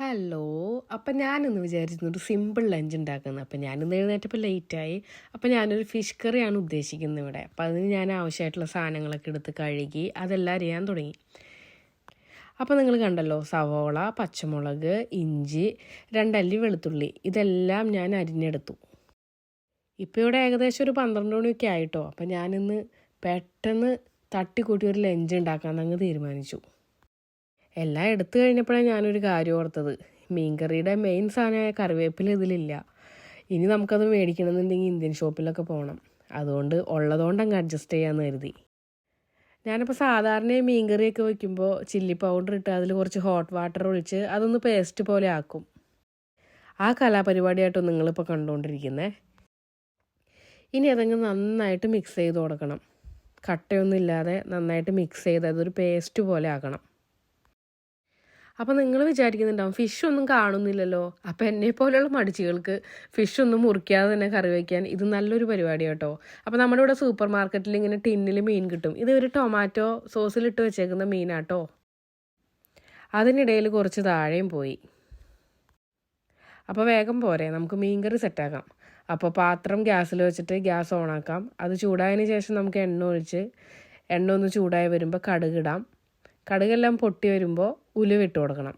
Hello. അപ്പം ഞാനിന്ന് വിചാരിച്ചിരുന്നു ഒരു സിമ്പിൾ ലഞ്ച് ഉണ്ടാക്കുന്നത്. അപ്പം ഞാനിന്ന് എഴുന്നേറ്റപ്പോൾ ലേറ്റായി. അപ്പം ഞാനൊരു ഫിഷ് കറിയാണ് ഉദ്ദേശിക്കുന്നത് ഇവിടെ. അപ്പം അതിന് ഞാൻ ആവശ്യമായിട്ടുള്ള സാധനങ്ങളൊക്കെ എടുത്ത് കഴുകി അതെല്ലാം അരിയാൻ തുടങ്ങി. അപ്പോൾ നിങ്ങൾ കണ്ടല്ലോ, സവോള, പച്ചമുളക്, ഇഞ്ചി, 2 അല്ലി വെളുത്തുള്ളി, ഇതെല്ലാം ഞാൻ അരിഞ്ഞെടുത്തു. ഇപ്പോൾ ഇവിടെ ഏകദേശം ഒരു 12 മണിയൊക്കെ ആയിട്ടോ. അപ്പം ഞാനിന്ന് പെട്ടെന്ന് തട്ടിക്കൂട്ടി ഒരു ലഞ്ച് ഉണ്ടാക്കാമെന്നങ്ങ് തീരുമാനിച്ചു. എല്ലാം എടുത്തു കഴിഞ്ഞപ്പോഴാണ് ഞാനൊരു കാര്യം ഓർത്തത്. മീൻകറിയുടെ മെയിൻ സാധനമായ കറിവേപ്പില ഇതിലില്ല. ഇനി നമുക്കത് മേടിക്കണമെന്നുണ്ടെങ്കിൽ ഇന്ത്യൻ ഷോപ്പിലൊക്കെ പോകണം. അതുകൊണ്ട് ഉള്ളതുകൊണ്ട് അങ്ങ് അഡ്ജസ്റ്റ് ചെയ്യാമെന്ന് കരുതി. ഞാനിപ്പോൾ സാധാരണ മീൻകറിയൊക്കെ വയ്ക്കുമ്പോൾ ചില്ലി പൗഡർ ഇട്ട് അതിൽ കുറച്ച് ഹോട്ട് വാട്ടർ ഒഴിച്ച് അതൊന്ന് പേസ്റ്റ് പോലെ ആക്കും. ആ കലാപരിപാടിയായിട്ടോ നിങ്ങളിപ്പോൾ കണ്ടുകൊണ്ടിരിക്കുന്നത്. ഇനി അതങ്ങ് നന്നായിട്ട് മിക്സ് ചെയ്ത് കൊടുക്കണം. കട്ടയൊന്നും ഇല്ലാതെ നന്നായിട്ട് മിക്സ് ചെയ്ത് അതൊരു പേസ്റ്റ് പോലെ ആക്കണം. അപ്പോൾ നിങ്ങൾ വിചാരിക്കുന്നുണ്ടാവും ഫിഷ് ഒന്നും കാണുന്നില്ലല്ലോ. അപ്പോൾ എന്നെപ്പോലെയുള്ള മടിച്ചികൾക്ക് ഫിഷൊന്നും മുറിക്കാതെ തന്നെ കറി വയ്ക്കാൻ ഇത് നല്ലൊരു പരിപാടി കേട്ടോ. അപ്പോൾ നമ്മുടെ ഇവിടെ സൂപ്പർ മാർക്കറ്റിൽ ഇങ്ങനെ ടിന്നിൽ മീൻ കിട്ടും. ഇത് ഒരു ടൊമാറ്റോ സോസിലിട്ട് വെച്ചേക്കുന്ന മീനാട്ടോ. അതിനിടയിൽ കുറച്ച് താഴെയും പോയി. അപ്പോൾ വേഗം പോരെ, നമുക്ക് മീൻകറി സെറ്റാക്കാം. അപ്പോൾ പാത്രം ഗ്യാസിൽ വെച്ചിട്ട് ഗ്യാസ് ഓണാക്കാം. അത് ചൂടായതിന് ശേഷം നമുക്ക് എണ്ണ ഒഴിച്ച് എണ്ണ ഒന്ന് ചൂടായി വരുമ്പോൾ കടുകിടാം. കടുകെല്ലാം പൊട്ടി വരുമ്പോൾ ഉലുവിട്ട് കൊടുക്കണം.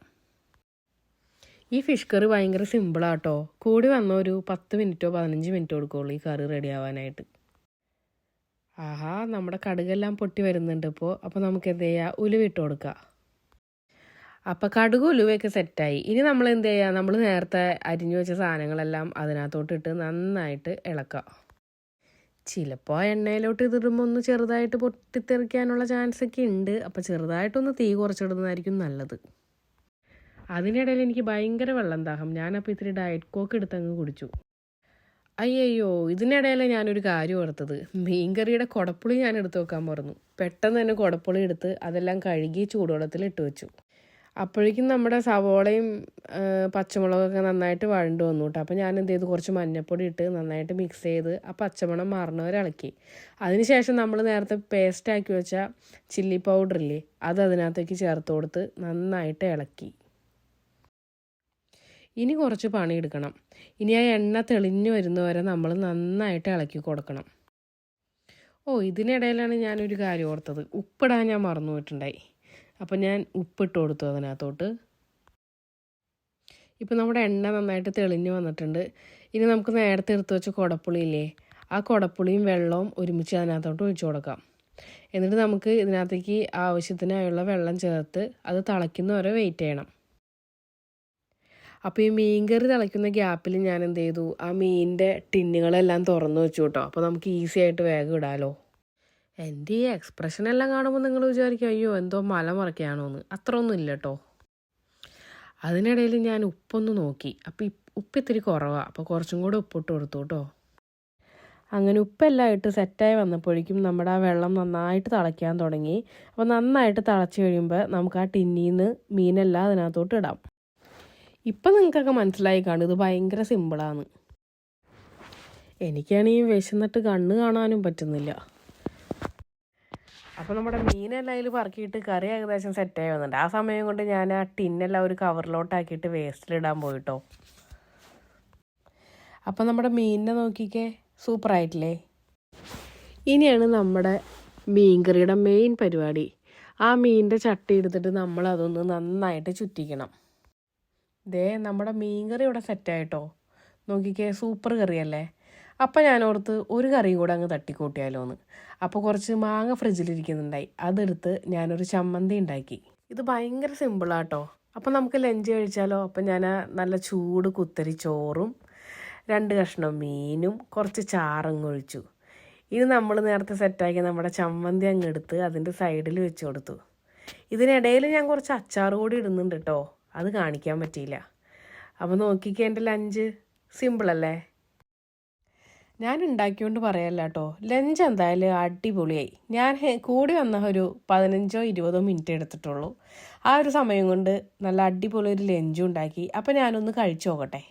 ഈ ഫിഷ് കറി ഭയങ്കര സിമ്പിളാട്ടോ. കൂടി വന്ന ഒരു 10 മിനിറ്റോ 15 മിനിറ്റോ എടുക്കുള്ളൂ ഈ കറി റെഡി ആവാനായിട്ട്. ആഹാ, നമ്മുടെ കടുകെല്ലാം പൊട്ടി വരുന്നുണ്ട് ഇപ്പോൾ. അപ്പോൾ നമുക്ക് എന്ത് ചെയ്യുക, ഉലുവിട്ട് കൊടുക്കുക. അപ്പോൾ കടുക് ഉലുവയൊക്കെ സെറ്റായി. ഇനി നമ്മൾ എന്ത് ചെയ്യുക, നമ്മൾ നേരത്തെ അരിഞ്ഞു വെച്ച സാധനങ്ങളെല്ലാം അതിനകത്തോട്ടിട്ട് നന്നായിട്ട് ഇളക്കുക. ചിലപ്പോൾ എണ്ണയിലോട്ട് ഇതിടുമ്പോൾ ഒന്ന് ചെറുതായിട്ട് പൊട്ടിത്തെറിക്കാനുള്ള ചാൻസൊക്കെ ഉണ്ട്. അപ്പോൾ ചെറുതായിട്ടൊന്ന് തീ കുറച്ചിടുന്നതായിരിക്കും നല്ലത്. അതിനിടയിൽ എനിക്ക് ഭയങ്കര വെള്ളം ദാഹം. ഞാനപ്പോൾ ഇത്തിരി ഡയറ്റ് കോക്ക് എടുത്തങ്ങ് കുടിച്ചു. അയ്യോ, ഇതിനിടയിൽ ഞാനൊരു കാര്യം ഓർത്തത്. മീൻകറിയുടെ കുടപ്പുളി ഞാൻ എടുത്ത് വെക്കാൻ മറന്നു. പെട്ടെന്ന് തന്നെ കുടപ്പുളി എടുത്ത് അതെല്ലാം കഴുകി ചൂടുവെള്ളത്തിൽ ഇട്ട് വെച്ചു. അപ്പോഴേക്കും നമ്മുടെ സവോളയും പച്ചമുളകൊക്കെ നന്നായിട്ട് വഴണ്ട് വന്നു കേട്ടോ. അപ്പോൾ ഞാൻ എന്ത് ചെയ്തു, കുറച്ച് മഞ്ഞൾപ്പൊടി ഇട്ട് നന്നായിട്ട് മിക്സ് ചെയ്ത് ആ പച്ചമണം മാറുന്നവരെ ഇളക്കി. അതിനുശേഷം നമ്മൾ നേരത്തെ പേസ്റ്റാക്കി വെച്ച ചില്ലി പൗഡറില്ലേ, അത് അതിനകത്തേക്ക് ചേർത്ത് കൊടുത്ത് നന്നായിട്ട് ഇളക്കി. ഇനി കുറച്ച് പണിയെടുക്കണം. ഇനി ആ എണ്ണ തെളിഞ്ഞു വരുന്നവരെ നമ്മൾ നന്നായിട്ട് ഇളക്കി കൊടുക്കണം. ഇതിനിടയിലാണ് ഞാനൊരു കാര്യം ഓർത്തത്. ഉപ്പിടാൻ ഞാൻ മറന്നു പോയിട്ടുണ്ടായി. അപ്പോൾ ഞാൻ ഉപ്പിട്ട് കൊടുത്തു അതിനകത്തോട്ട്. ഇപ്പോൾ നമ്മുടെ എണ്ണ നന്നായിട്ട് തെളിഞ്ഞ് വന്നിട്ടുണ്ട്. ഇനി നമുക്ക് നേരത്തെ എടുത്ത് വെച്ച കുടപ്പുളിയില്ലേ, ആ കുടപ്പുളിയും വെള്ളവും ഒരുമിച്ച് അതിനകത്തോട്ട് ഒഴിച്ചു കൊടുക്കാം. എന്നിട്ട് നമുക്ക് ഇതിനകത്തേക്ക് ആവശ്യത്തിനായുള്ള വെള്ളം ചേർത്ത് അത് തിളയ്ക്കുന്നവരെ വെയിറ്റ് ചെയ്യണം. അപ്പോൾ ഈ മീൻകറി തിളയ്ക്കുന്ന ഗ്യാപ്പിൽ ഞാൻ എന്ത് ചെയ്തു, ആ മീനിൻ്റെ ടിന്നുകളെല്ലാം തുറന്നു വെച്ചു കേട്ടോ. അപ്പോൾ നമുക്ക് ഈസി ആയിട്ട് വേഗം ഇടാമല്ലോ. എൻ്റെ ഈ എക്സ്പ്രഷനെല്ലാം കാണുമ്പോൾ നിങ്ങൾ വിചാരിക്കും അയ്യോ എന്തോ മല മറക്കുകയാണോ എന്ന്. അത്ര ഒന്നും ഇല്ല കേട്ടോ. അതിനിടയിൽ ഞാൻ ഉപ്പൊന്ന് നോക്കി. അപ്പോൾ ഉപ്പ് ഇത്തിരി കുറവാണ്. അപ്പോൾ കുറച്ചും കൂടെ ഉപ്പിട്ട് കൊടുത്തു കേട്ടോ. അങ്ങനെ ഉപ്പെല്ലാം ഇട്ട് സെറ്റായി വന്നപ്പോഴേക്കും നമ്മുടെ ആ വെള്ളം നന്നായിട്ട് തിളയ്ക്കാൻ തുടങ്ങി. അപ്പോൾ നന്നായിട്ട് തിളച്ച് കഴിയുമ്പോൾ നമുക്ക് ആ ടിന്നിൽ നിന്ന് മീനെല്ലാം അതിനകത്തോട്ട് ഇടാം. ഇപ്പം നിങ്ങൾക്കൊക്കെ മനസ്സിലായി കാണും ഇത് ഭയങ്കര സിമ്പിളാണ്. എനിക്കാണെങ്കിൽ വിശന്നിട്ട് കണ്ണ് കാണാനും പറ്റുന്നില്ല. അപ്പോൾ നമ്മുടെ മീനെല്ലാം അതിൽ പറക്കിയിട്ട് കറി ഏകദേശം സെറ്റായി വന്നിട്ടുണ്ട്. ആ സമയം കൊണ്ട് ഞാൻ ആ ടിന്നെല്ലാം ഒരു കവറിലോട്ടാക്കിയിട്ട് വേസ്റ്റിലിടാൻ പോയിട്ടോ. അപ്പോൾ നമ്മുടെ മീനിനെ നോക്കിക്കേ, സൂപ്പറായിട്ടില്ലേ. ഇനിയാണ് നമ്മുടെ മീൻകറിയുടെ മെയിൻ പരിപാടി. ആ മീനിൻ്റെ ചട്ടി എടുത്തിട്ട് നമ്മൾ അതൊന്ന് നന്നായിട്ട് ചുറ്റിക്കണം. നമ്മുടെ മീൻകറി ഇവിടെ സെറ്റായിട്ടോ. നോക്കിക്കേ, സൂപ്പർ കറിയല്ലേ. അപ്പം ഞാനോർത്ത് ഒരു കറിയും കൂടെ അങ്ങ് തട്ടിക്കൂട്ടിയാലോ എന്ന്. അപ്പോൾ കുറച്ച് മാങ്ങ ഫ്രിഡ്ജിലിരിക്കുന്നുണ്ടായി. അതെടുത്ത് ഞാനൊരു ചമ്മന്തി ഉണ്ടാക്കി. ഇത് ഭയങ്കര സിമ്പിളാട്ടോ. അപ്പോൾ നമുക്ക് ലഞ്ച് കഴിച്ചാലോ. അപ്പം ഞാൻ നല്ല ചൂട് കുത്തരി ചോറും 2 കഷ്ണം മീനും കുറച്ച് ചാറങ്ങ് ഒഴിച്ചു. ഇത് നമ്മൾ നേരത്തെ സെറ്റാക്കി നമ്മുടെ ചമ്മന്തി അങ്ങ് എടുത്ത് അതിൻ്റെ സൈഡിൽ വെച്ച് കൊടുത്തു. ഇതിനിടയിൽ ഞാൻ കുറച്ച് അച്ചാർ കൂടി ഇടുന്നുണ്ട് കേട്ടോ. അത് കാണിക്കാൻ പറ്റിയില്ല. അപ്പോൾ നോക്കിക്കേ, എൻ്റെ ലഞ്ച് സിമ്പിളല്ലേ. ഞാൻ ഉണ്ടാക്കിക്കൊണ്ട് പറയല്ല കേട്ടോ. ലഞ്ച് എന്തായാലും അടിപൊളിയായി. ഞാൻ കൂടി വന്ന ഒരു 15-20 മിനിറ്റ് എടുത്തിട്ടുള്ളൂ. ആ ഒരു സമയം കൊണ്ട് നല്ല അടിപൊളി ഒരു ലഞ്ചും ഉണ്ടാക്കി. അപ്പോൾ ഞാനൊന്ന് കഴിച്ചു നോക്കട്ടെ.